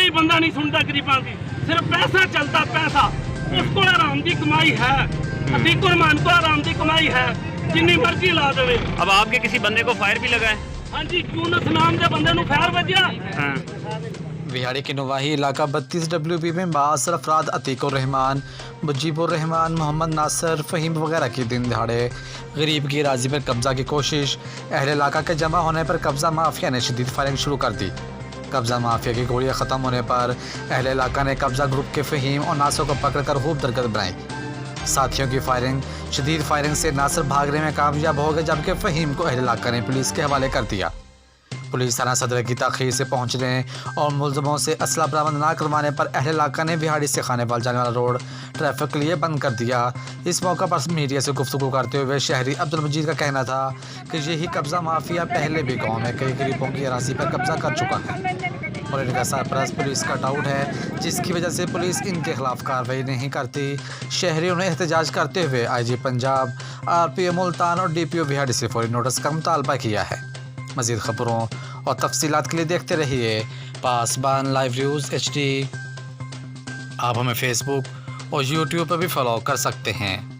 कोई बंदा नहीं सुनता गरीबां की, सिर्फ पैसा चलता पैसा। उसको आराम की कमाई है, अतीकुर रहमान को आराम की कमाई है, जिन्नी मर्जी ला देवे। अब आपके किसी बंदे को फायर भी लगा है? हाँ जी, यूनुस नाम के बंदे फायर बजा। बिहाड़ी के नवाही इलाका 32 WB में बासर अफराद अतीकुर रहमान, मुजीबुर रहमान, मोहम्मद नासिर, फ़हीम वगैरह की दिन दहाड़े गरीब की राजी पर कब्ज़ा की कोशिश। अहले इलाका के जमा होने पर कब्ज़ा माफिया ने शदीद फायरिंग शुरू कर दी। कब्ज़ा माफिया की गोलियां ख़त्म होने पर अहले इलाका ने कब्ज़ा ग्रुप के फ़हीम और नासिर को पकड़कर खूब दरगत बनाई। साथियों की शदीद फायरिंग से नासिर भागने में कामयाब हो गए, जबकि फ़हीम को अहले इलाका ने पुलिस के हवाले कर दिया। पुलिस थाना सदर की ताख़ीर से पहुंचने और मुलज़मों से असला बरामद ना करवाने पर अहले इलाका ने बिहाड़ी से खानेवाल जाने वाला रोड ट्रैफिक के लिए बंद कर दिया। इस मौका पर मीडिया से गुफ्तगू करते हुए शहरी अब्दुल मजीद का कहना था कि यही कब्ज़ा माफिया पहले भी गाँव में कई गरीबों की अराज़ी पर कब्ज़ा कर चुका है और इनका सरपरस्त पुलिस का डाउट है, जिसकी वजह से पुलिस इनके खिलाफ कार्रवाई नहीं करती। शहरियों ने एहतजाज करते हुए IG पंजाब, RPO मुल्तान और DPO बिहाड़ी से फौरी नोटिस का मुतालबा किया है। मज़ीद ख़बरों और तफसीलात के लिए देखते रहिए पासबान लाइव न्यूज़ HD। आप हमें फेसबुक और YouTube पर भी फॉलो कर सकते हैं।